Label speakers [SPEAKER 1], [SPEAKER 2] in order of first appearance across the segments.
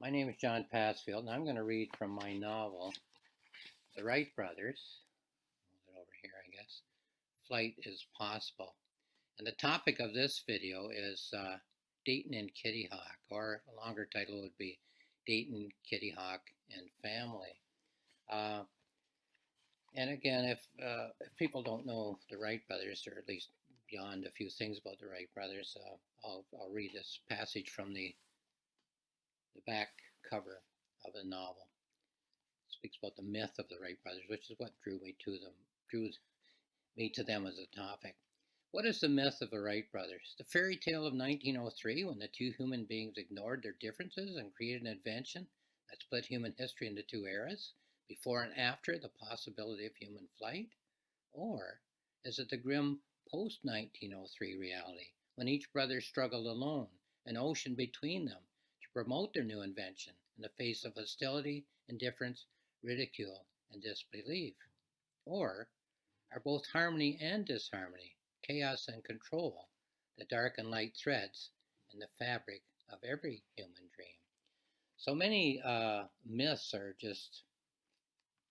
[SPEAKER 1] My name is John Passfield, and I'm going to read from my novel, The Wright Brothers. Move it over here, I guess. Flight is Possible. And the topic of this video is Dayton and Kitty Hawk, or a longer title would be Dayton, Kitty Hawk, and Family. And again, if people don't know the Wright brothers, or at least beyond a few things about the Wright brothers, I'll read this passage from the back cover of the novel. It speaks about the myth of the Wright brothers, which is what drew me to them as a topic. What is the myth of the Wright brothers? The fairy tale of 1903, when the two human beings ignored their differences and created an invention that split human history into two eras, before and after the possibility of human flight? Or is it the grim post-1903 reality, when each brother struggled alone, an ocean between them, to promote their new invention in the face of hostility, indifference, ridicule, and disbelief? Or are both harmony and disharmony, chaos and control, the dark and light threads in the fabric of every human dream? So many myths are just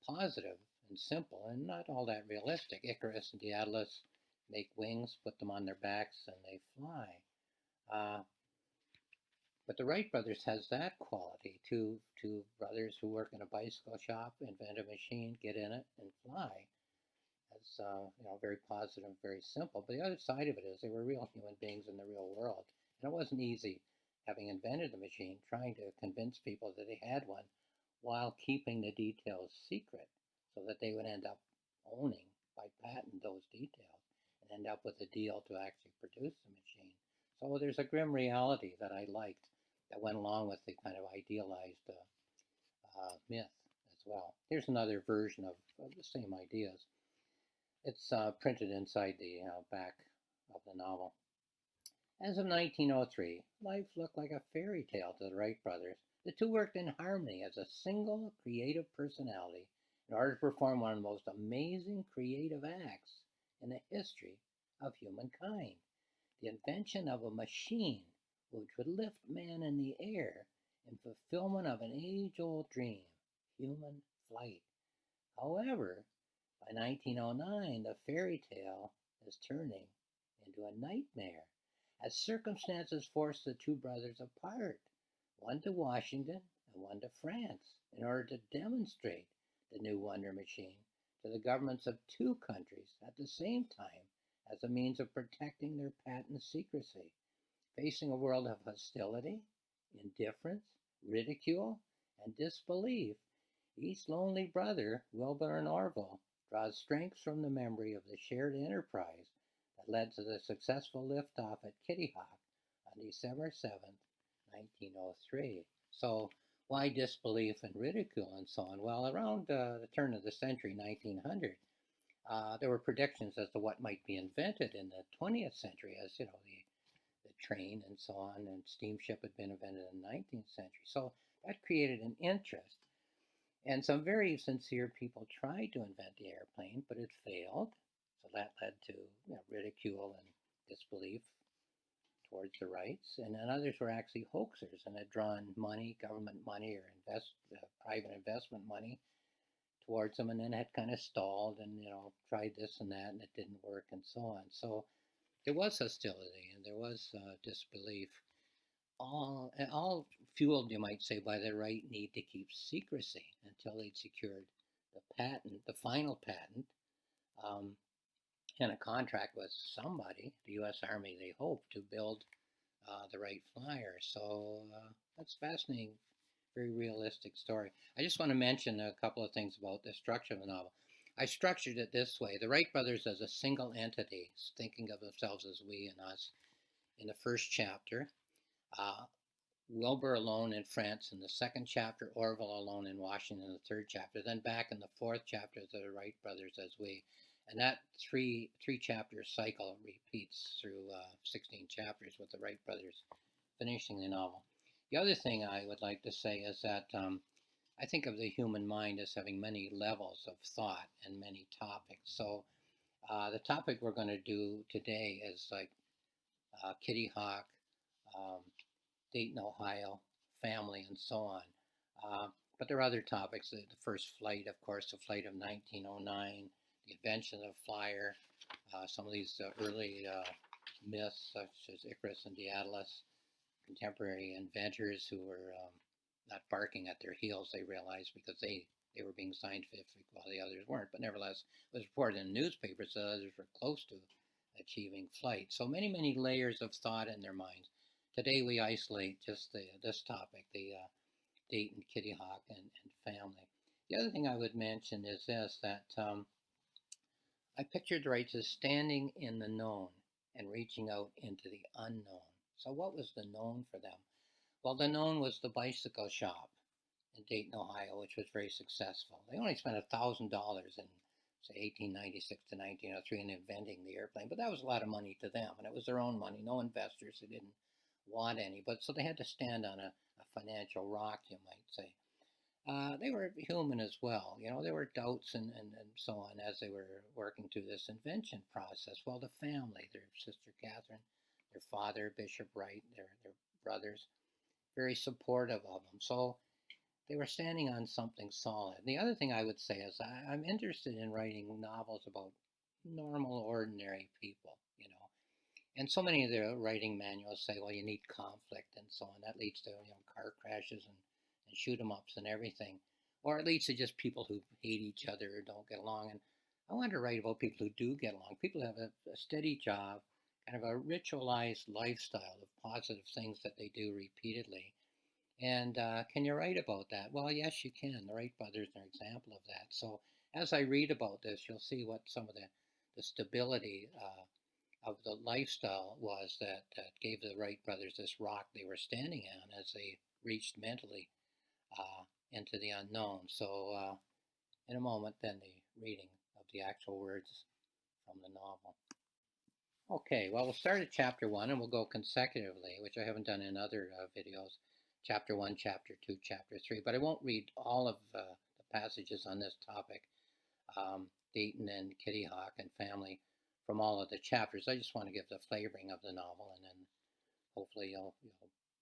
[SPEAKER 1] positive and simple and not all that realistic. Icarus and Daedalus make wings, put them on their backs, and they fly. But the Wright brothers has that quality. Two brothers who work in a bicycle shop, invent a machine, get in it, and fly. That's very positive, very simple. But the other side of it is they were real human beings in the real world, and it wasn't easy, having invented the machine, trying to convince people that they had one while keeping the details secret, so that they would end up owning, by patent, those details and end up with a deal to actually produce the machine. So there's a grim reality that I liked that went along with the kind of idealized myth as well. Here's another version of the same ideas. It's printed inside the back of the novel. As of 1903, life looked like a fairy tale to the Wright brothers. The two worked in harmony as a single creative personality in order to perform one of the most amazing creative acts in the history of humankind: the invention of a machine which would lift man in the air in fulfillment of an age-old dream, human flight. However, by 1909, the fairy tale is turning into a nightmare, as circumstances forced the two brothers apart, one to Washington and one to France, in order to demonstrate the new wonder machine to the governments of two countries at the same time, as a means of protecting their patent secrecy. Facing a world of hostility, indifference, ridicule, and disbelief, each lonely brother, Wilbur and Orville, draws strength from the memory of the shared enterprise that led to the successful liftoff at Kitty Hawk on December 7th, 1903. So why disbelief and ridicule and so on? Well, around the turn of the century, 1900, there were predictions as to what might be invented in the 20th century, as the train and so on, and steamship had been invented in the 19th century. So that created an interest. And some very sincere people tried to invent the airplane, but it failed. So that led to ridicule and disbelief towards the Wrights. And then others were actually hoaxers and had drawn money, government money, or private investment money towards them, and then had kind of stalled and tried this and that, and it didn't work, and so on. So there was hostility and there was disbelief, all fueled, you might say, by the right need to keep secrecy until they'd secured the patent, the final patent, and a contract with somebody, the U.S. Army, they hoped, to build the Wright Flyer. So that's fascinating, very realistic story. I just want to mention a couple of things about the structure of the novel. I structured it this way: the Wright brothers as a single entity, thinking of themselves as we and us, in the first chapter. Wilbur alone in France in the second chapter, Orville alone in Washington in the third chapter, then back in the fourth chapter, the Wright brothers as we. And that three chapter cycle repeats through 16 chapters, with the Wright brothers finishing the novel. The other thing I would like to say is that I think of the human mind as having many levels of thought and many topics. So the topic we're going to do today is like Kitty Hawk, Dayton, Ohio, family, and so on. But there are other topics. The first flight, of course, the flight of 1909, the invention of the flyer, some of these early myths, such as Icarus and Daedalus, contemporary inventors who were not barking at their heels, they realized, because they were being scientific while the others weren't. But nevertheless, it was reported in the newspapers that others were close to achieving flight. So many, many layers of thought in their minds. Today we isolate just this topic, the Dayton, Kitty Hawk, and family. The other thing I would mention is this, that I pictured Wright as standing in the known and reaching out into the unknown. So what was the known for them? Well, the known was the bicycle shop in Dayton, Ohio, which was very successful. They only spent $1,000 in, say, 1896 to 1903 in inventing the airplane, but that was a lot of money to them, and it was their own money, no investors. They didn't want any, but so they had to stand on a financial rock, you might say. They were human as well. There were doubts and so on as they were working through this invention process. Well, the family, their sister Catherine, their father, Bishop Wright, their brothers, very supportive of them. So they were standing on something solid. The other thing I would say is I'm interested in writing novels about normal, ordinary people, And so many of the writing manuals say, well, you need conflict and so on. That leads to car crashes and shoot 'em ups and everything. Or it leads to just people who hate each other or don't get along. And I want to write about people who do get along. People who have a steady job, kind of a ritualized lifestyle of positive things that they do repeatedly. And can you write about that? Well, yes, you can. The Wright brothers are an example of that. So as I read about this, you'll see what some of the stability of the lifestyle was that gave the Wright brothers this rock they were standing on as they reached mentally into the unknown. So in a moment, then the reading of the actual words from the novel. Okay, well, we'll start at chapter 1 and we'll go consecutively, which I haven't done in other videos. Chapter 1, chapter 2, chapter 3, but I won't read all of the passages on this topic, Dayton and Kitty Hawk and family, from all of the chapters. I just want to give the flavoring of the novel, and then hopefully you'll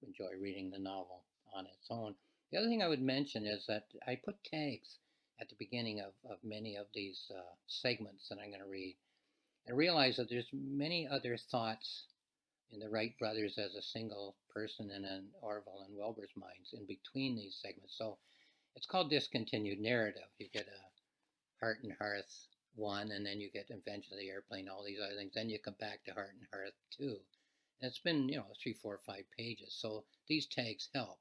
[SPEAKER 1] enjoy reading the novel on its own. The other thing I would mention is that I put tags at the beginning of many of these segments that I'm going to read, and realize that there's many other thoughts in the Wright brothers as a single person and in Orville and Wilbur's minds in between these segments. So it's called discontinued narrative. You get a Heart and Hearth 1, and then you get Invention of the Airplane, all these other things. Then you come back to Heart and Hearth 2. And it's been, 3, 4, 5 pages. So these tags help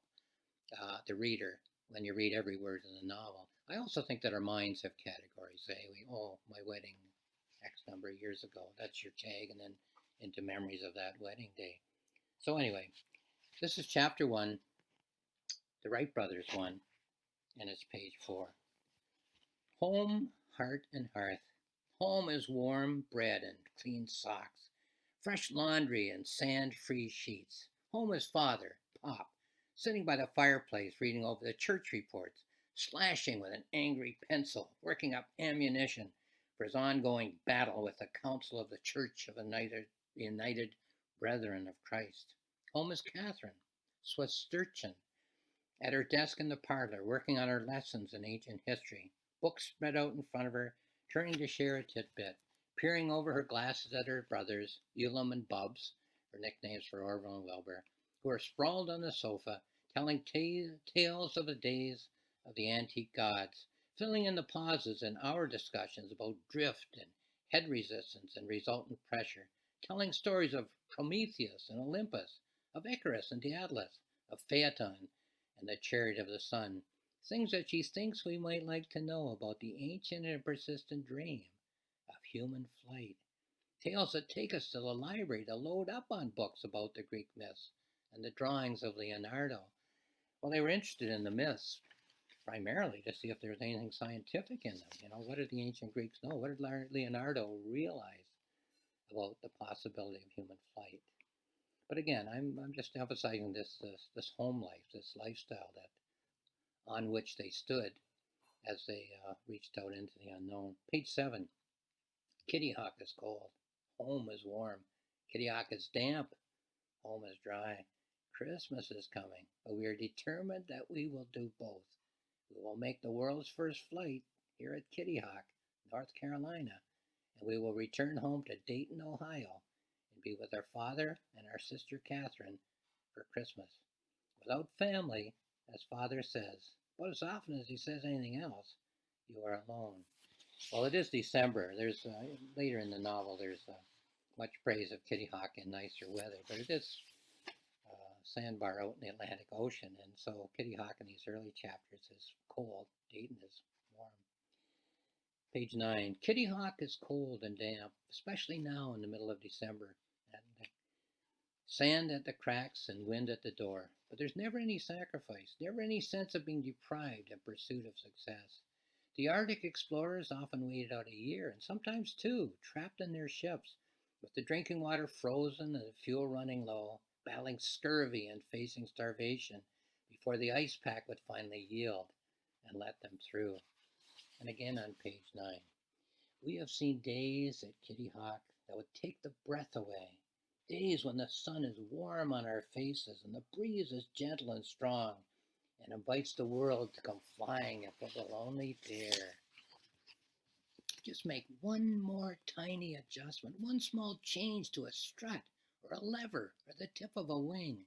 [SPEAKER 1] the reader when you read every word in the novel. I also think that our minds have categories. My wedding X number of years ago. That's your tag, and then into memories of that wedding day. So anyway, this is chapter 1, the Wright brothers one, and it's page 4. Home, heart, and hearth. Home is warm bread and clean socks, fresh laundry and sand-free sheets. Home is father, Pop, sitting by the fireplace reading over the church reports, slashing with an angry pencil, working up ammunition for his ongoing battle with the Council of the Church of the United Brethren of Christ. Home is Catherine, Swiss Sturgeon, at her desk in the parlor, working on her lessons in ancient history, books spread out in front of her, turning to share a tidbit, peering over her glasses at her brothers, Ulam and Bubs, her nicknames for Orville and Wilbur, who are sprawled on the sofa, telling tales of the days of the antique gods, filling in the pauses in our discussions about drift and head resistance and resultant pressure, telling stories of Prometheus and Olympus, of Icarus and Daedalus, of Phaeton and the Chariot of the Sun, things that she thinks we might like to know about the ancient and persistent dream of human flight. Tales that take us to the library to load up on books about the Greek myths and the drawings of Leonardo. Well, they were interested in the myths primarily to see if there was anything scientific in them. What did the ancient Greeks know? What did Leonardo realize about the possibility of human flight? But again, I'm just emphasizing this home life, this lifestyle on which they stood as they reached out into the unknown. Page 7. Kitty Hawk is cold. Home is warm. Kitty Hawk is damp. Home is dry. Christmas is coming, but we are determined that we will do both. We will make the world's first flight here at Kitty Hawk, North Carolina, and we will return home to Dayton, Ohio, and be with our father and our sister Catherine for Christmas. Without family, as Father says, but as often as he says anything else, you are alone. Well, it is December. There's later in the novel. There's much praise of Kitty Hawk in nicer weather, but it is sandbar out in the Atlantic Ocean, and so Kitty Hawk in these early chapters is cold. Dayton is warm. Page 9. Kitty Hawk is cold and damp, especially now in the middle of December. And sand at the cracks and wind at the door. But there's never any sacrifice, never any sense of being deprived in pursuit of success. The Arctic explorers often waited out a year, and sometimes two, trapped in their ships, with the drinking water frozen and the fuel running low, battling scurvy and facing starvation before the ice pack would finally yield and let them through. And again on page 9. We have seen days at Kitty Hawk that would take the breath away. Days when the sun is warm on our faces and the breeze is gentle and strong and invites the world to come flying into the lonely pier. Just make one more tiny adjustment, one small change to a strut or a lever or the tip of a wing,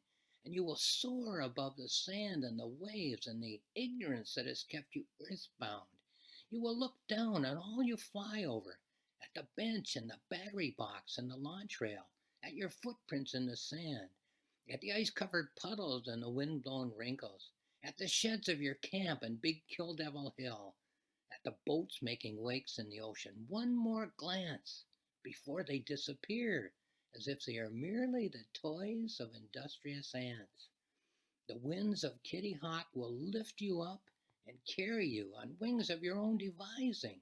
[SPEAKER 1] and you will soar above the sand and the waves and the ignorance that has kept you earthbound. You will look down on all you fly over, at the bench and the battery box and the launch rail, at your footprints in the sand, at the ice-covered puddles and the wind-blown wrinkles, at the sheds of your camp and Big Kill Devil Hill, at the boats making wakes in the ocean. One more glance before they disappear, as if they are merely the toys of industrious ants. The winds of Kitty Hawk will lift you up and carry you on wings of your own devising,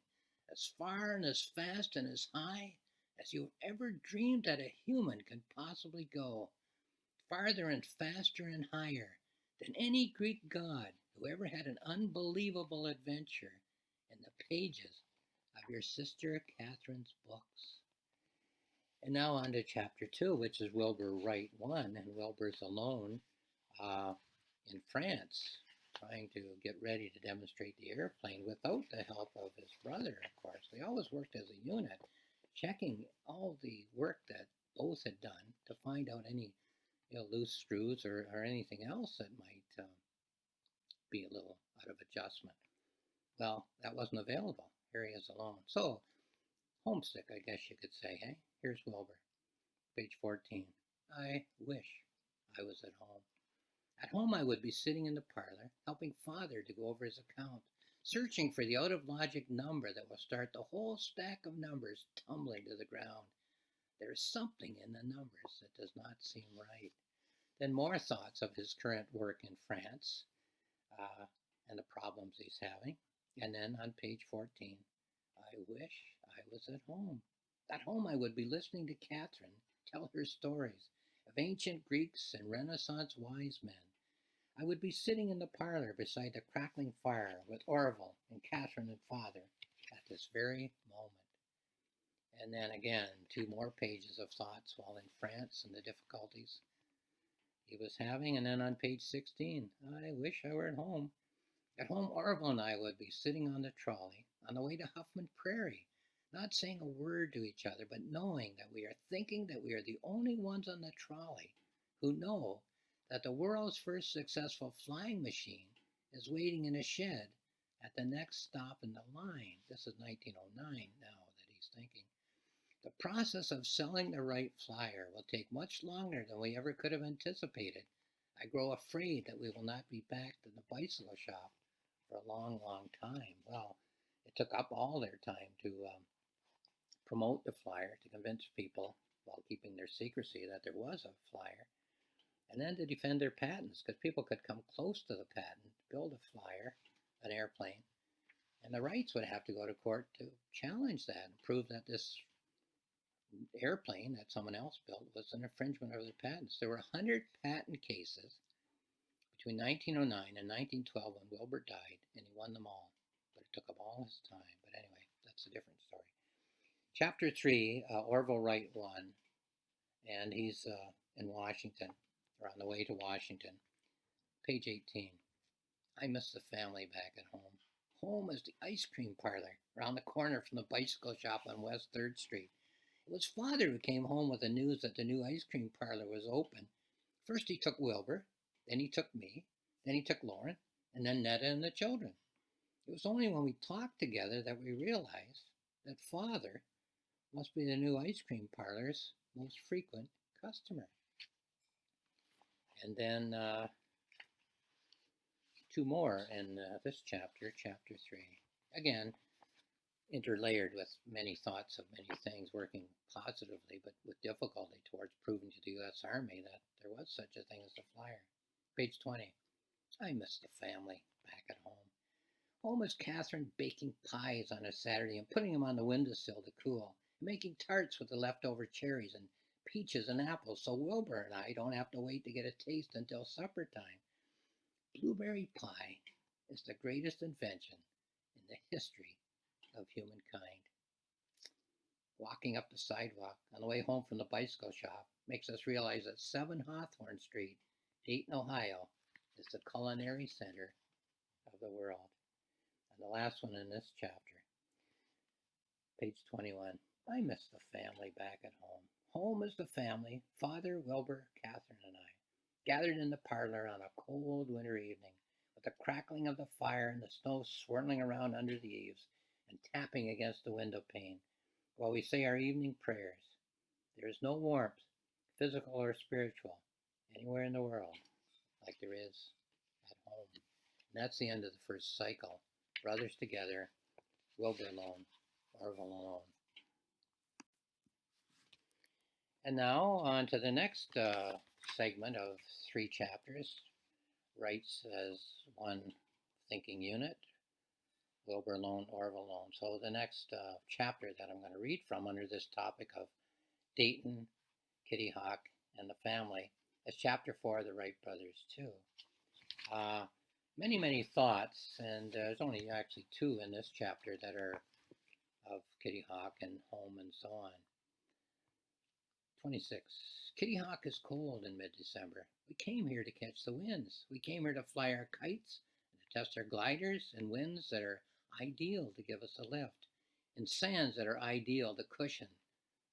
[SPEAKER 1] as far and as fast and as high as you have ever dreamed that a human can possibly go, farther and faster and higher than any Greek god who ever had an unbelievable adventure in the pages of your sister Catherine's books. And now on to chapter 2, which is Wilbur Wright 1, and Wilbur's alone in France, trying to get ready to demonstrate the airplane without the help of his brother, of course. They always worked as a unit, checking all the work that both had done to find out any loose screws or anything else that might be a little out of adjustment. Well, that wasn't available. Here he is alone. So, homesick, I guess you could say, hey? Here's Wilbur, page 14. I wish I was at home. At home I would be sitting in the parlor, helping Father to go over his account, searching for the out-of-logic number that will start the whole stack of numbers tumbling to the ground. There is something in the numbers that does not seem right. Then more thoughts of his current work in France and the problems he's having. And then on page 14, I wish I was at home. At home I would be listening to Catherine tell her stories of ancient Greeks and Renaissance wise men. I would be sitting in the parlor beside the crackling fire with Orville and Catherine and Father at this very moment. And then again, 2 more pages of thoughts while in France and the difficulties he was having. And then on page 16, I wish I were at home. At home, Orville and I would be sitting on the trolley on the way to Huffman Prairie, not saying a word to each other, but knowing that we are thinking that we are the only ones on the trolley who know that the world's first successful flying machine is waiting in a shed at the next stop in the line. This is 1909 now that he's thinking. The process of selling the Wright flyer will take much longer than we ever could have anticipated. I grow afraid that we will not be back to the bicycle shop for a long, long time. Well, it took up all their time to promote the flyer, to convince people while keeping their secrecy that there was a flyer, and then to defend their patents, because people could come close to the patent, build a flyer, an airplane, and the Wrights would have to go to court to challenge that and prove that this airplane that someone else built was an infringement of their patents. There were 100 patent cases between 1909 and 1912 when Wilbur died, and he won them all. But it took up all his time. But anyway, that's a different story. Chapter 3, Orville Wright won, and he's in Washington. They're on the way to Washington. Page 18. I miss the family back at home. Home is the ice cream parlor around the corner from the bicycle shop on West 3rd Street. It was Father who came home with the news that the new ice cream parlor was open. First he took Wilbur, then he took me, then he took Lauren, and then Netta and the children. It was only when we talked together that we realized that Father must be the new ice cream parlor's most frequent customer. And then two more in this chapter, chapter 3. Again, interlayered with many thoughts of many things working positively but with difficulty towards proving to the U.S. Army that there was such a thing as a flyer. Page 20. I miss the family back at home. Home is Catherine baking pies on a Saturday and putting them on the windowsill to cool, making tarts with the leftover cherries and peaches and apples so Wilbur and I don't have to wait to get a taste until supper time. Blueberry pie is the greatest invention in the history of humankind. Walking up the sidewalk on the way home from the bicycle shop makes us realize that 7 Hawthorne Street, Dayton, Ohio, is the culinary center of the world. And the last one in this chapter, page 21. I miss the family back at home. Home is the family, Father, Wilbur, Catherine, and I, gathered in the parlor on a cold winter evening, with the crackling of the fire and the snow swirling around under the eaves and tapping against the window pane, while we say our evening prayers. There is no warmth, physical or spiritual, anywhere in the world like there is at home. And that's the end of the first cycle. Brothers together, Wilbur alone, Orville alone. And now on to the next segment of 3 chapters. Wright as one thinking unit, Wilbur alone, Orville alone. So the next chapter that I'm going to read from under this topic of Dayton, Kitty Hawk, and the family is chapter 4 of the Wright brothers too. Many thoughts, and there's only actually 2 in this chapter that are of Kitty Hawk and home and so on. 26. Kitty Hawk is cold in mid-December. We came here to catch the winds. We came here to fly our kites and to test our gliders in winds that are ideal to give us a lift, in sands that are ideal to cushion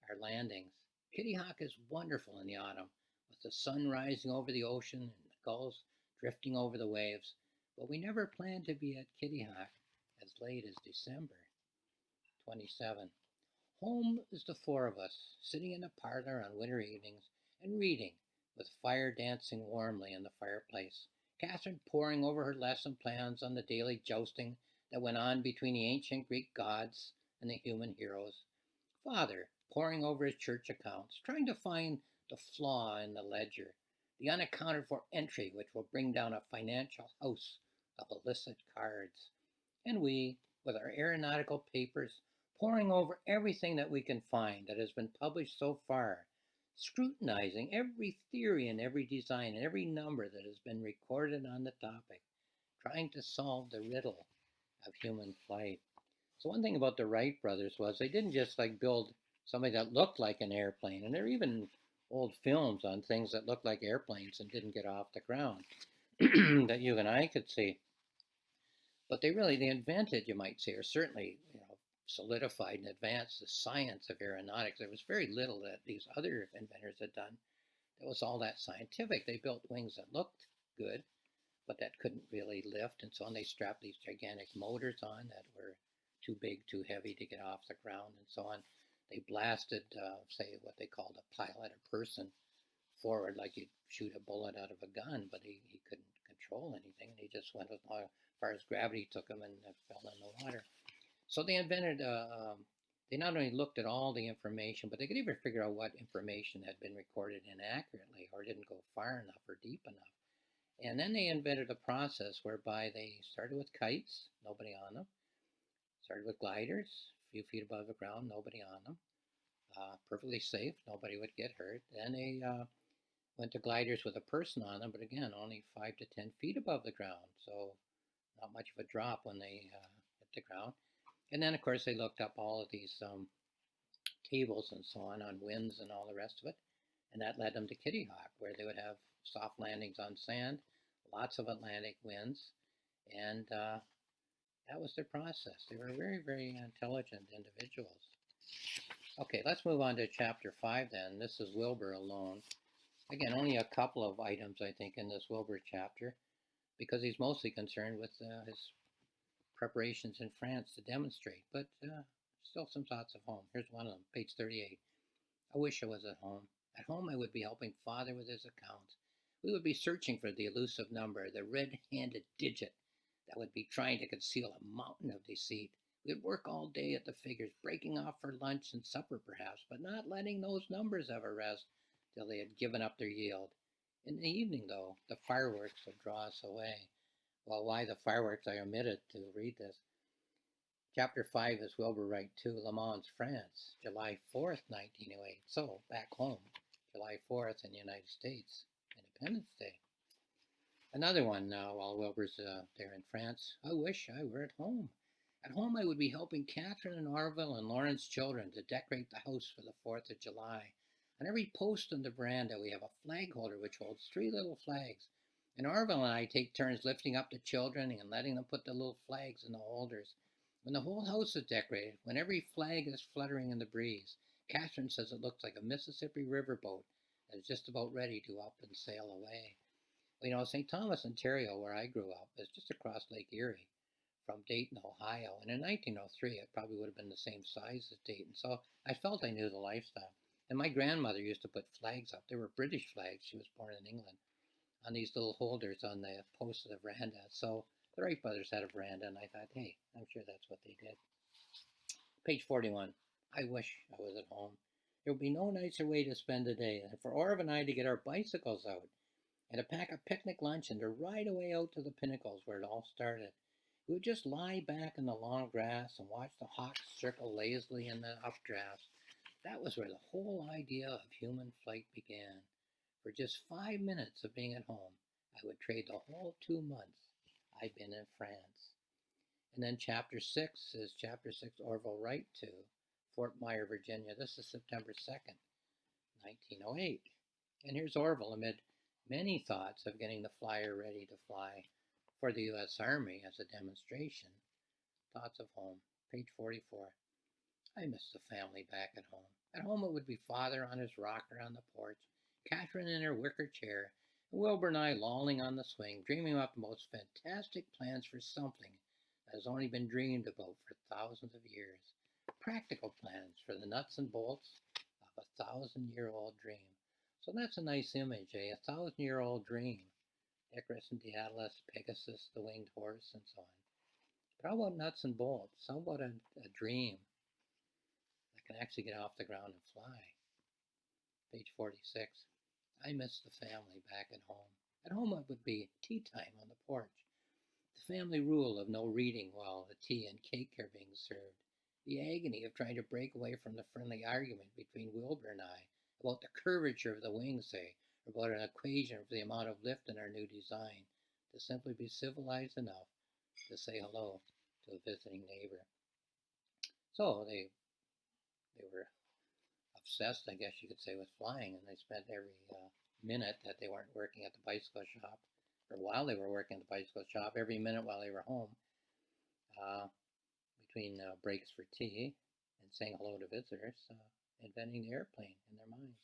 [SPEAKER 1] our landings. Kitty Hawk is wonderful in the autumn, with the sun rising over the ocean and the gulls drifting over the waves, but we never planned to be at Kitty Hawk as late as December. 27. Home is the 4 of us, sitting in the parlor on winter evenings and reading, with fire dancing warmly in the fireplace, Catherine poring over her lesson plans on the daily jousting that went on between the ancient Greek gods and the human heroes, Father poring over his church accounts, trying to find the flaw in the ledger, the unaccounted for entry which will bring down a financial house of illicit cards, and we, with our aeronautical papers, poring over everything that we can find that has been published so far, scrutinizing every theory and every design and every number that has been recorded on the topic, trying to solve the riddle of human flight. So one thing about the Wright brothers was they didn't just build something that looked like an airplane, and there are even old films on things that looked like airplanes and didn't get off the ground that you and I could see. But they invented, you might say, or certainly, solidified and advanced the science of aeronautics. There was very little that these other inventors had done that was all that scientific. They built wings that looked good, but that couldn't really lift, and so on. They strapped these gigantic motors on that were too big, too heavy to get off the ground, and so on. They blasted, say, what they called a pilot, a person, forward like you'd shoot a bullet out of a gun, but he couldn't control anything, and he just went as far as gravity took him and fell in the water. So they invented, they not only looked at all the information, but they could even figure out what information had been recorded inaccurately or didn't go far enough or deep enough. And then they invented a process whereby they started with kites, nobody on them, started with gliders, a few feet above the ground, nobody on them, perfectly safe, nobody would get hurt. Then they went to gliders with a person on them, but again, only 5 to 10 feet above the ground, so not much of a drop when they hit the ground. And then, of course, they looked up all of these tables and so on winds and all the rest of it, and that led them to Kitty Hawk, where they would have soft landings on sand, lots of Atlantic winds, and that was their process. They were very, very intelligent individuals. Okay, let's move on to chapter 5 then. This is Wilbur alone. Again, only a couple of items, I think, in this Wilbur chapter, because he's mostly concerned with his preparations in France to demonstrate, but still some thoughts of home. Here's one of them, page 38. I wish I was at home. At home, I would be helping Father with his accounts. We would be searching for the elusive number, the red-handed digit that would be trying to conceal a mountain of deceit. We'd work all day at the figures, breaking off for lunch and supper perhaps, but not letting those numbers ever rest till they had given up their yield. In the evening, though, the fireworks would draw us away. Well, why the fireworks? I omitted to read this. Chapter 5 is Wilbur Wright to Le Mans, France, July 4th, 1908. So, back home, July 4th in the United States, Independence Day. Another one while Wilbur's there in France. I wish I were at home. At home, I would be helping Catherine and Orville and Lauren's children to decorate the house for the 4th of July. On every post on the veranda, we have a flag holder which holds 3 little flags. And Orville and I take turns lifting up the children and letting them put the little flags in the holders. When the whole house is decorated, when every flag is fluttering in the breeze, Catherine says it looks like a Mississippi riverboat that is just about ready to up and sail away. Well, you know, St. Thomas, Ontario, where I grew up, is just across Lake Erie from Dayton, Ohio. And in 1903, it probably would have been the same size as Dayton. So I felt I knew the lifestyle. And my grandmother used to put flags up. They were British flags. She was born in England. On these little holders on the posts of the veranda. So the Wright brothers had a veranda, and I thought, hey, I'm sure that's what they did. Page 41. I wish I was at home. There would be no nicer way to spend a day than for Orv and I to get our bicycles out and to pack a picnic lunch and to ride away out to the pinnacles where it all started. We would just lie back in the long grass and watch the hawks circle lazily in the updrafts. That was where the whole idea of human flight began. For just 5 minutes of being at home, I would trade the whole 2 months I'd been in France. And then chapter 6 is chapter 6, Orville Wright to Fort Myer, Virginia. This is September 2nd, 1908. And here's Orville amid many thoughts of getting the flyer ready to fly for the U.S. Army as a demonstration. Thoughts of home, page 44. I miss the family back at home. At home it would be Father on his rocker on the porch, Catherine in her wicker chair, and Wilbur and I lolling on the swing, dreaming up the most fantastic plans for something that has only been dreamed about for thousands of years. Practical plans for the nuts and bolts of a 1,000-year-old dream. So that's a nice image, eh? A 1,000-year-old dream. Icarus and Daedalus, Pegasus, the winged horse, and so on. But how about nuts and bolts? How about a dream that can actually get off the ground and fly? Page 46. I miss the family back at home. At home it would be tea time on the porch. The family rule of no reading while the tea and cake are being served. The agony of trying to break away from the friendly argument between Wilbur and I about the curvature of the wings, say, or about an equation for the amount of lift in our new design, to simply be civilized enough to say hello to a visiting neighbor. So they were obsessed, I guess you could say, with flying, and they spent every minute that they weren't working at the bicycle shop, or while they were working at the bicycle shop, every minute while they were home, between breaks for tea and saying hello to visitors, inventing the airplane in their minds.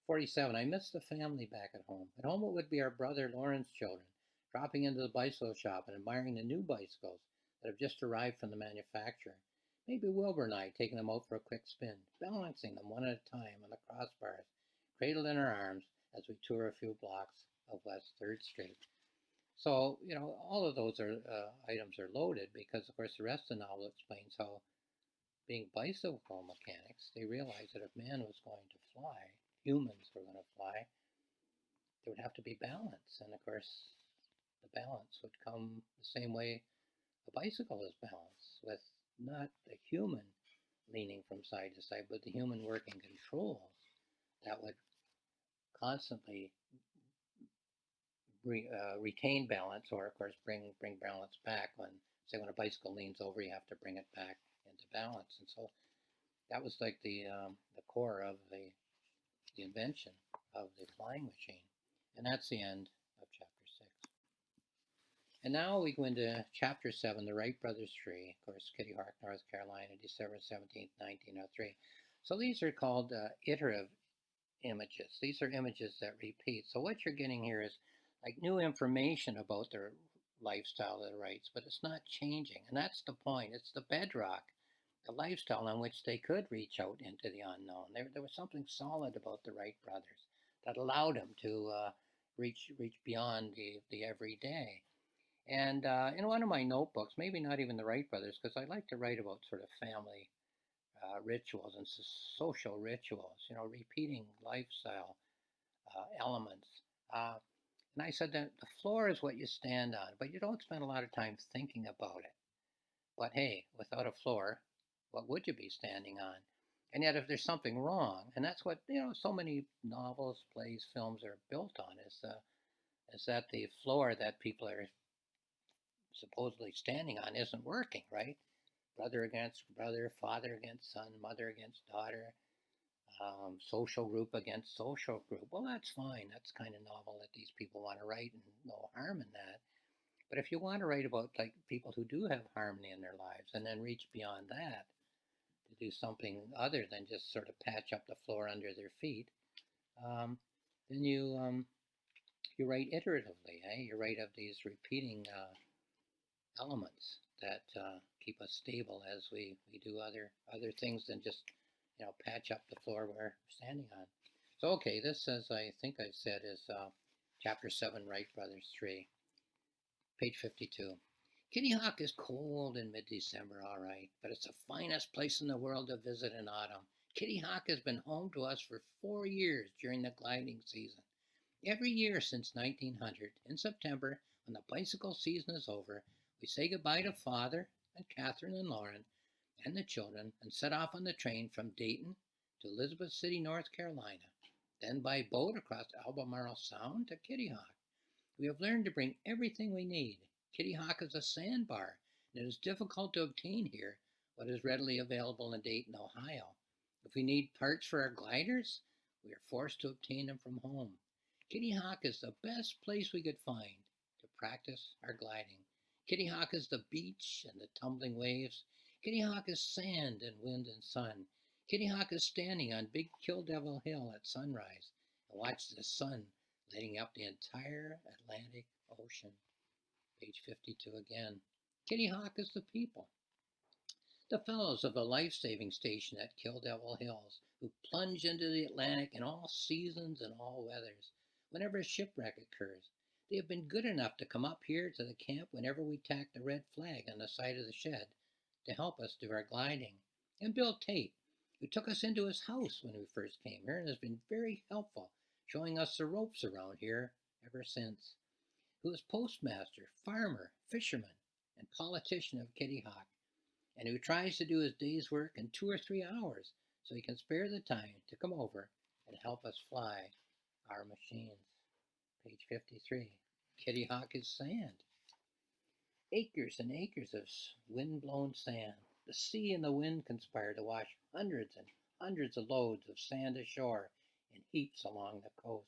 [SPEAKER 1] 47. I miss the family back at home. At home it would be our brother Lauren's children, dropping into the bicycle shop and admiring the new bicycles that have just arrived from the manufacturer. Maybe Wilbur and I taking them out for a quick spin, balancing them one at a time on the crossbars, cradled in our arms as we tour a few blocks of West 3rd Street. So, you know, all of those are items are loaded because, of course, the rest of the novel explains how, being bicycle mechanics, they realized that if man was going to fly, humans were going to fly, there would have to be balance. And, of course, the balance would come the same way a bicycle is balanced, with not the human leaning from side to side, but the human working controls that would constantly retain balance, or of course bring balance back. When, say, when a bicycle leans over, you have to bring it back into balance. And so that was like the core of the invention of the flying machine. And that's the end of chapter 6. And now we go into chapter 7, the Wright brothers tree. Of course, Kitty Hawk, North Carolina, December 17th, 1903. So these are called iterative images. These are images that repeat. So what you're getting here is like new information about their lifestyle of the Wrights, but it's not changing. And that's the point. It's the bedrock, the lifestyle on which they could reach out into the unknown. There was something solid about the Wright brothers that allowed them to reach beyond the everyday. And in one of my notebooks, maybe not even the Wright brothers, because I like to write about sort of family rituals and social rituals, repeating lifestyle elements. Uh, and I said that the floor is what you stand on, but you don't spend a lot of time thinking about it. But hey, without a floor, what would you be standing on? And yet, if there's something wrong, and that's what so many novels, plays, films are built on, is that the floor that people are supposedly standing on isn't working, right? Brother against brother, father against son, mother against daughter, social group against social group. Well, that's fine. That's the kind of novel that these people want to write, and no harm in that. But if you want to write about like people who do have harmony in their lives and then reach beyond that to do something other than just sort of patch up the floor under their feet, then you write iteratively. You write of these repeating elements that keep us stable as we do other things than just patch up the floor we're standing on. So okay, this, as I think I said, is chapter 7, Wright brothers 3, page 52. Kitty Hawk is cold in mid-December, all right, but it's the finest place in the world to visit in autumn. Kitty Hawk has been home to us for 4 years during the gliding season. Every year since 1900, in September, when the bicycle season is over, we say goodbye to Father and Catherine and Lauren and the children and set off on the train from Dayton to Elizabeth City, North Carolina, then by boat across Albemarle Sound to Kitty Hawk. We have learned to bring everything we need. Kitty Hawk is a sandbar, and it is difficult to obtain here what is readily available in Dayton, Ohio. If we need parts for our gliders, we are forced to obtain them from home. Kitty Hawk is the best place we could find to practice our gliding. Kitty Hawk is the beach and the tumbling waves. Kitty Hawk is sand and wind and sun. Kitty Hawk is standing on Big Kill Devil Hill at sunrise and watch the sun lighting up the entire Atlantic Ocean. Page 52 again. Kitty Hawk is the people. The fellows of the life-saving station at Kill Devil Hills, who plunge into the Atlantic in all seasons and all weathers, whenever a shipwreck occurs. They have been good enough to come up here to the camp whenever we tack the red flag on the side of the shed to help us do our gliding. And Bill Tate, who took us into his house when we first came here and has been very helpful, showing us the ropes around here ever since. Who is postmaster, farmer, fisherman, and politician of Kitty Hawk, and who tries to do his day's work in 2 or 3 hours so he can spare the time to come over and help us fly our machines. Page 53. Kitty Hawk is sand. Acres and acres of wind-blown sand. The sea and the wind conspire to wash hundreds and hundreds of loads of sand ashore in heaps along the coast.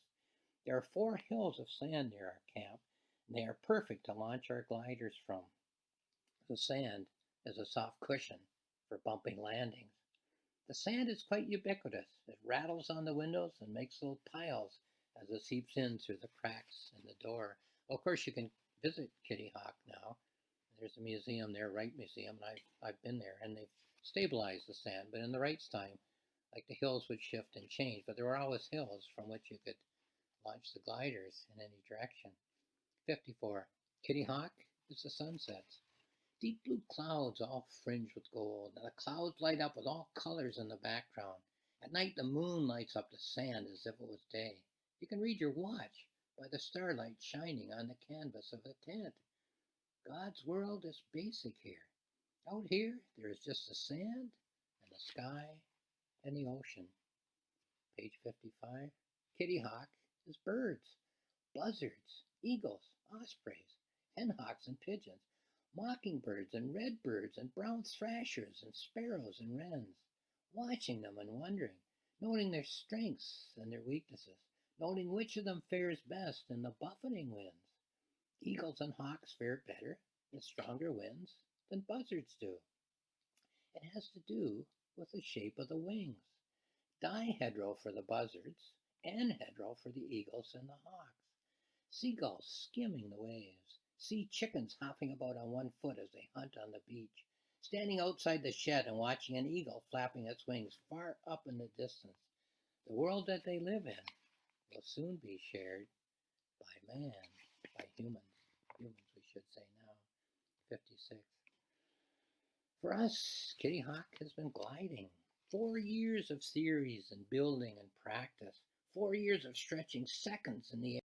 [SPEAKER 1] There are 4 hills of sand near our camp, and they are perfect to launch our gliders from. The sand is a soft cushion for bumping landings. The sand is quite ubiquitous. It rattles on the windows and makes little piles as it seeps in through the cracks in the door. Well, of course, you can visit Kitty Hawk now. There's a museum there, Wright Museum, and I've been there, and they've stabilized the sand. But in the Wright's time, like the hills would shift and change, but there were always hills from which you could launch the gliders in any direction. 54. Kitty Hawk is the sunsets. Deep blue clouds all fringed with gold, and the clouds light up with all colors in the background. At night the moon lights up the sand as if it was day. You can read your watch by the starlight shining on the canvas of the tent. God's world is basic here. Out here there is just the sand and the sky and the ocean. Page 55. Kitty Hawk is birds. Buzzards, eagles, ospreys, henhawks and pigeons, mockingbirds and redbirds and brown thrashers and sparrows and wrens, watching them and wondering, noting their strengths and their weaknesses, noting which of them fares best in the buffeting winds. Eagles and hawks fare better in stronger winds than buzzards do. It has to do with the shape of the wings. Dihedral for the buzzards, anhedral for the eagles and the hawks. Seagulls skimming the waves. Sea chickens hopping about on one foot as they hunt on the beach. Standing outside the shed and watching an eagle flapping its wings far up in the distance. The world that they live in will soon be shared by man, by humans. Humans, we should say now. 56. For us, Kitty Hawk has been gliding. 4 years of theories and building and practice. 4 years of stretching seconds in the air.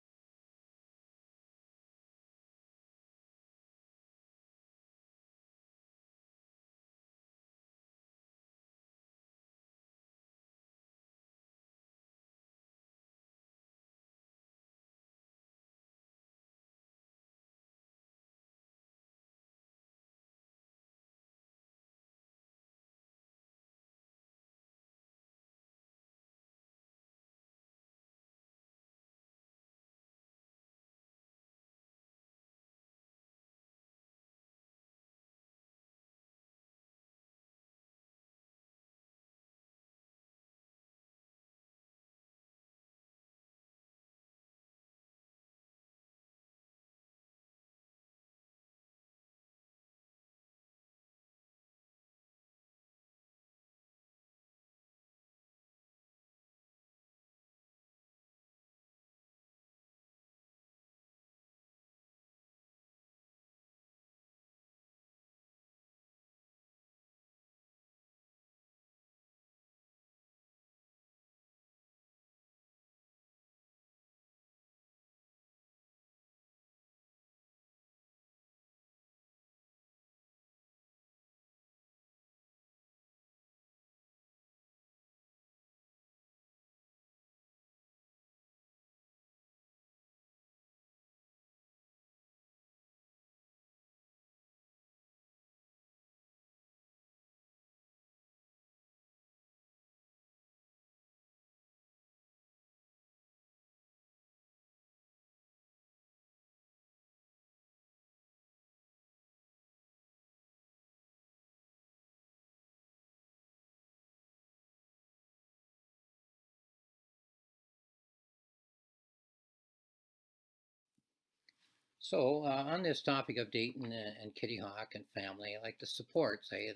[SPEAKER 1] So, on this topic of Dayton and Kitty Hawk and family, I like the support, say,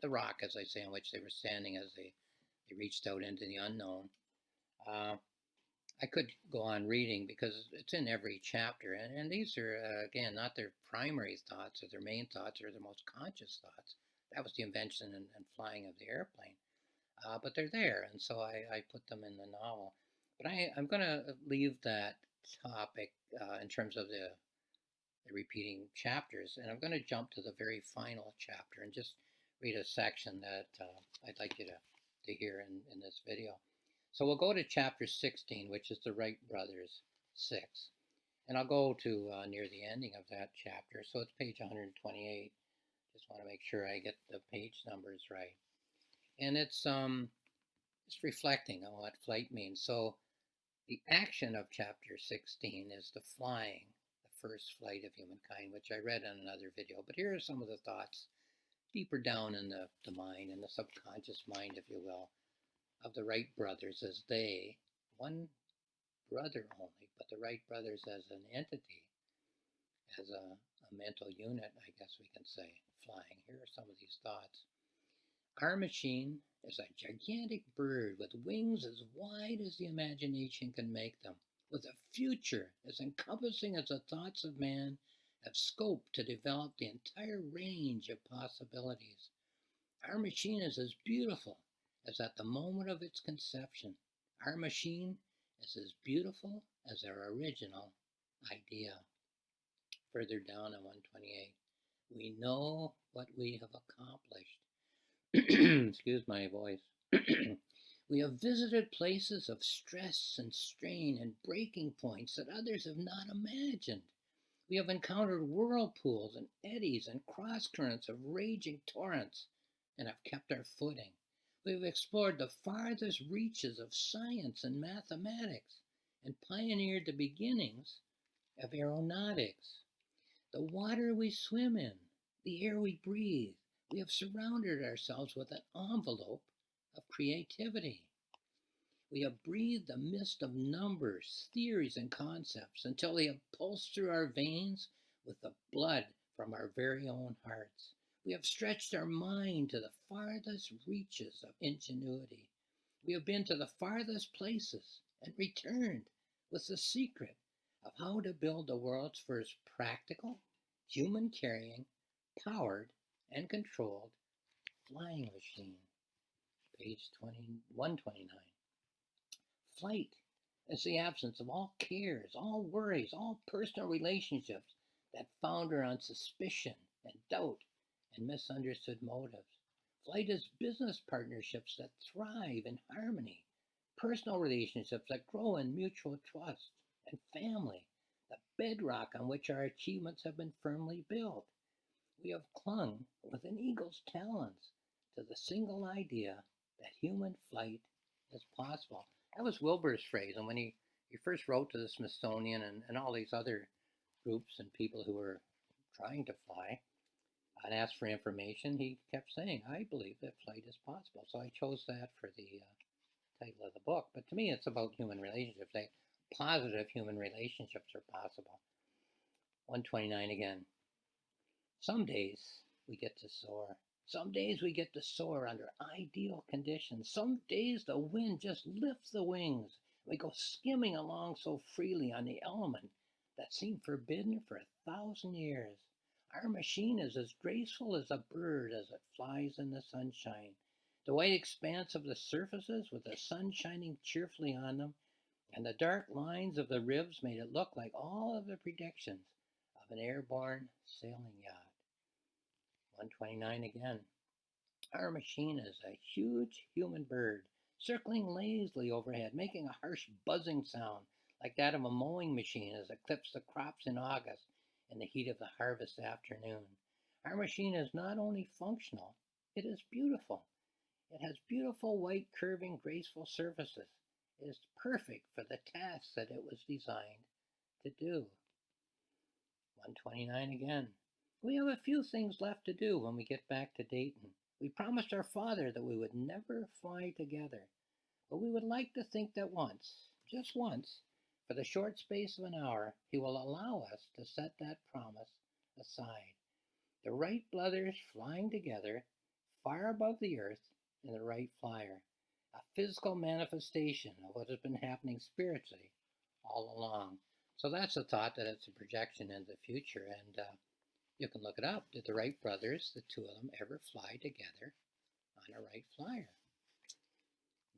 [SPEAKER 1] the rock, as I say, on which they were standing as they reached out into the unknown. Uh, I could go on reading because it's in every chapter, and these are, again, not their primary thoughts or their main thoughts or their most conscious thoughts. That was the invention and flying of the airplane. But they're there, and so I put them in the novel. But I'm going to leave that topic in terms of the repeating chapters, and I'm going to jump to the very final chapter and just read a section that I'd like you to hear in this video. So we'll go to chapter 16, which is the Wright brothers 6. And I'll go to near the ending of that chapter. So it's page 128. Just want to make sure I get the page numbers right. And it's reflecting on what flight means. So the action of chapter 16 is the flying, the first flight of humankind, which I read in another video. But here are some of the thoughts deeper down in the mind, in the subconscious mind, if you will, of the Wright brothers as they, one brother only, but the Wright brothers as an entity, as a mental unit, I guess we can say, flying. Here are some of these thoughts. Our machine is a gigantic bird with wings as wide as the imagination can make them, with a future as encompassing as the thoughts of man have scope to develop the entire range of possibilities. Our machine is as beautiful as at the moment of its conception. Our machine is as beautiful as our original idea. Further down on 128, we know what we have accomplished. Excuse my voice. We have visited places of stress and strain and breaking points that others have not imagined. We have encountered whirlpools and eddies and cross currents of raging torrents and have kept our footing. We have explored the farthest reaches of science and mathematics, and pioneered the beginnings of aeronautics. The water we swim in, the air we breathe, we have surrounded ourselves with an envelope of creativity. We have breathed a mist of numbers, theories, and concepts until they have pulsed through our veins with the blood from our very own hearts. We have stretched our mind to the farthest reaches of ingenuity. We have been to the farthest places and returned with the secret of how to build the world's first practical, human carrying, powered, and controlled flying machine. Page 129. Flight is the absence of all cares, all worries, all personal relationships that founder on suspicion and doubt and misunderstood motives. Flight is business partnerships that thrive in harmony, personal relationships that grow in mutual trust, and family, the bedrock on which our achievements have been firmly built. We have clung with an eagle's talons to the single idea that human flight is possible. That was Wilbur's phrase, and when he first wrote to the Smithsonian and all these other groups and people who were trying to fly and asked for information, he kept saying, I believe that flight is possible. So I chose that for the title of the book. But to me, it's about human relationships. Positive human relationships are possible. 129 again. Some days we get to soar. Some days we get to soar under ideal conditions. Some days the wind just lifts the wings. We go skimming along so freely on the element that seemed forbidden for 1,000 years. Our machine is as graceful as a bird as it flies in the sunshine. The white expanse of the surfaces with the sun shining cheerfully on them, and the dark lines of the ribs made it look like all of the predictions of an airborne sailing yacht. 129 again. Our machine is a huge human bird, circling lazily overhead, making a harsh buzzing sound like that of a mowing machine as it clips the crops in August in the heat of the harvest afternoon. Our machine is not only functional, it is beautiful. It has beautiful white curving graceful surfaces. It is perfect for the task that it was designed to do. 129 again. We have a few things left to do when we get back to Dayton. We promised our father that we would never fly together, but we would like to think that once, just once, for the short space of an hour, he will allow us to set that promise aside. The Wright brothers flying together, far above the earth, in the Wright flyer, a physical manifestation of what has been happening spiritually all along. So that's a thought that it's a projection into the future, and you can look it up. Did the Wright brothers, the two of them, ever fly together on a Wright flyer?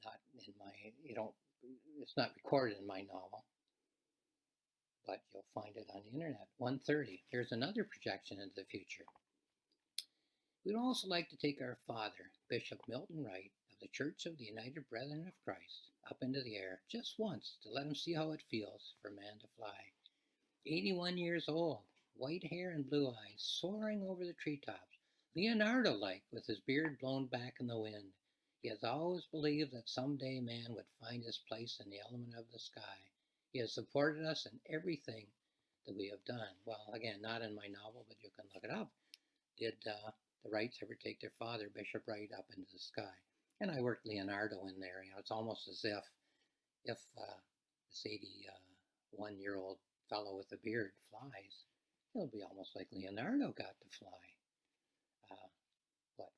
[SPEAKER 1] Not in my, it's not recorded in my novel, but you'll find it on the internet. 130. Here's another projection into the future. We'd also like to take our father, Bishop Milton Wright, of the Church of the United Brethren of Christ, up into the air just once to let him see how it feels for man to fly. 81 years old, white hair and blue eyes, soaring over the treetops, Leonardo-like with his beard blown back in the wind. He has always believed that someday man would find his place in the element of the sky. He has supported us in everything that we have done. Well, again, not in my novel, but you can look it up. Did the Wrights ever take their father, Bishop Wright, up into the sky? And I worked Leonardo in there. It's almost as if this 81-year-old fellow with a beard flies, it'll be almost like Leonardo got to fly.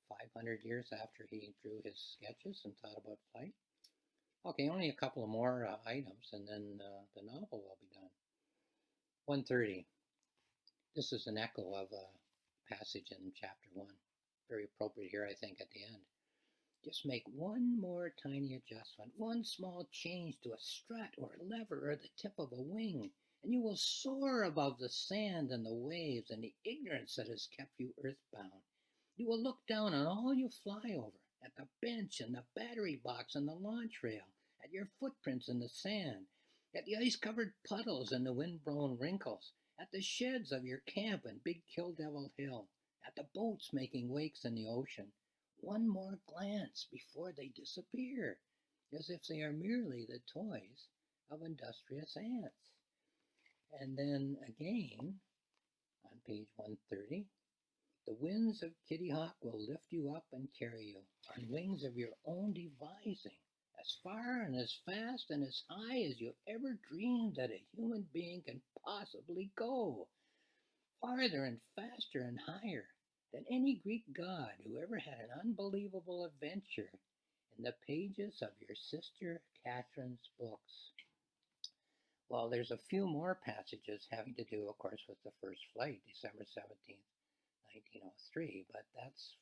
[SPEAKER 1] 500 years after he drew his sketches and thought about flight? Okay, only a couple of more items, and then the novel will be done. 130. This is an echo of a passage in chapter 1. Very appropriate here, I think, at the end. Just make one more tiny adjustment, one small change to a strut or a lever or the tip of a wing, and you will soar above the sand and the waves and the ignorance that has kept you earthbound. You will look down on all you fly over, at the bench and the battery box and the launch rail, at your footprints in the sand, at the ice-covered puddles and the wind-blown wrinkles, at the sheds of your camp in Big Kill Devil Hill, at the boats making wakes in the ocean. One more glance before they disappear, as if they are merely the toys of industrious ants. And then again, on page 130, the winds of Kitty Hawk will lift you up and carry you on wings of your own devising, as far and as fast and as high as you ever dreamed that a human being can possibly go, farther and faster and higher than any Greek god who ever had an unbelievable adventure in the pages of your sister Catherine's books. Well, there's a few more passages having to do, of course, with the first flight, December 17th, 1903, but that's,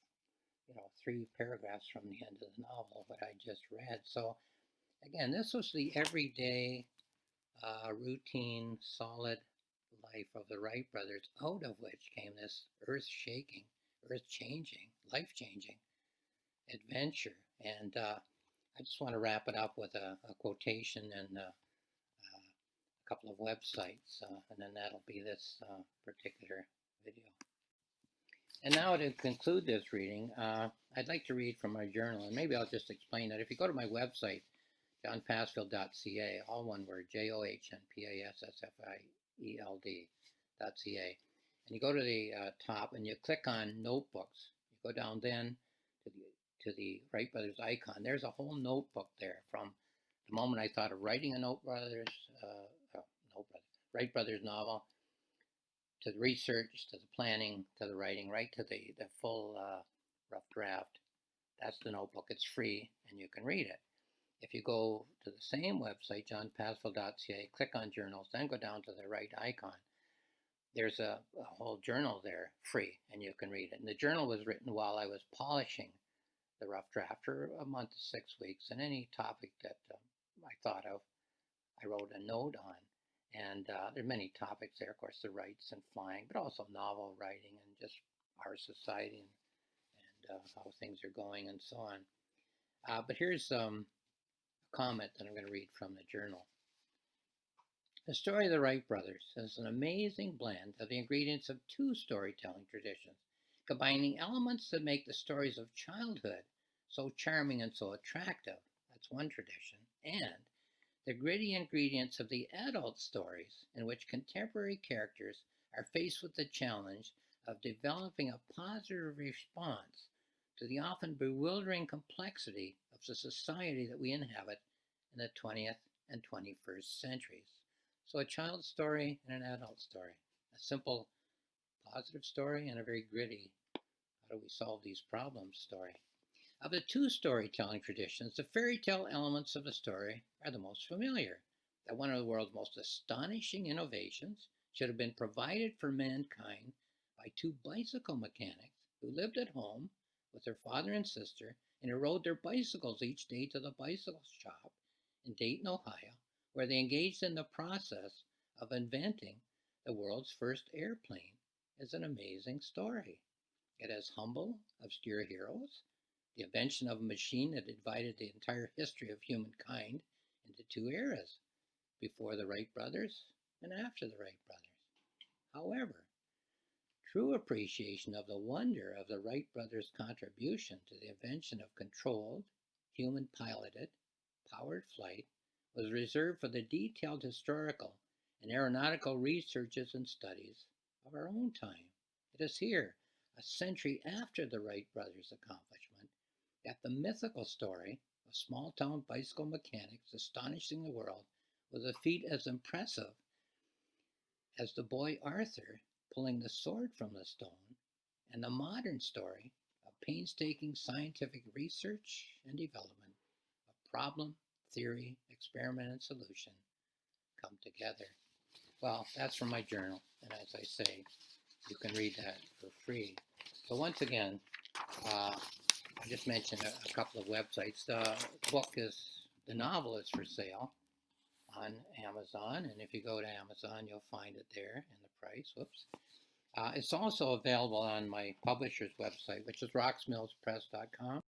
[SPEAKER 1] 3 paragraphs from the end of the novel, what I just read. So, again, this was the everyday, routine, solid life of the Wright brothers, out of which came this earth-shaking, earth-changing, life-changing adventure. And I just want to wrap it up with a quotation and a couple of websites, and then that'll be this particular video. And now to conclude this reading, I'd like to read from my journal, and maybe I'll just explain that. If you go to my website, johnpassfield.ca, all one word, johnpassfield.ca, and you go to the top and you click on notebooks. You go down then to the Wright Brothers icon. There's a whole notebook there from the moment I thought of writing a Wright Brothers novel, to the research, to the planning, to the writing, right to the full rough draft. That's the notebook. It's free and you can read it. If you go to the same website, johnpassfield.ca, click on journals, then go down to the right icon. There's a whole journal there, free, and you can read it. And the journal was written while I was polishing the rough draft for a month to 6 weeks, and any topic that I thought of, I wrote a note on. And there are many topics there, of course, the Wrights and flying, but also novel writing and just our society and how things are going and so on. But here's a comment that I'm going to read from the journal. The story of the Wright brothers is an amazing blend of the ingredients of 2 storytelling traditions, combining elements that make the stories of childhood so charming and so attractive. That's one tradition. And the gritty ingredients of the adult stories, in which contemporary characters are faced with the challenge of developing a positive response to the often bewildering complexity of the society that we inhabit in the 20th and 21st centuries. So a child's story and an adult story, a simple positive story and a very gritty, how do we solve these problems story. Of the 2 storytelling traditions, the fairy tale elements of the story are the most familiar. That one of the world's most astonishing innovations should have been provided for mankind by 2 bicycle mechanics who lived at home with their father and sister and who rode their bicycles each day to the bicycle shop in Dayton, Ohio, where they engaged in the process of inventing the world's first airplane, is an amazing story. It has humble, obscure heroes, the invention of a machine that divided the entire history of humankind into 2 eras, before the Wright brothers and after the Wright brothers. However, true appreciation of the wonder of the Wright brothers' contribution to the invention of controlled, human-piloted, powered flight was reserved for the detailed historical and aeronautical researches and studies of our own time. It is here, a century after the Wright brothers' accomplishment, that the mythical story of small-town bicycle mechanics astonishing the world was a feat as impressive as the boy Arthur pulling the sword from the stone, and the modern story of painstaking scientific research and development of problem, theory, experiment, and solution come together. Well, that's from my journal, and as I say, you can read that for free. So once again, I just mentioned a couple of websites. The novel is for sale on Amazon, and if you go to Amazon, you'll find it there in the price. Whoops. It's also available on my publisher's website, which is roxmillspress.com.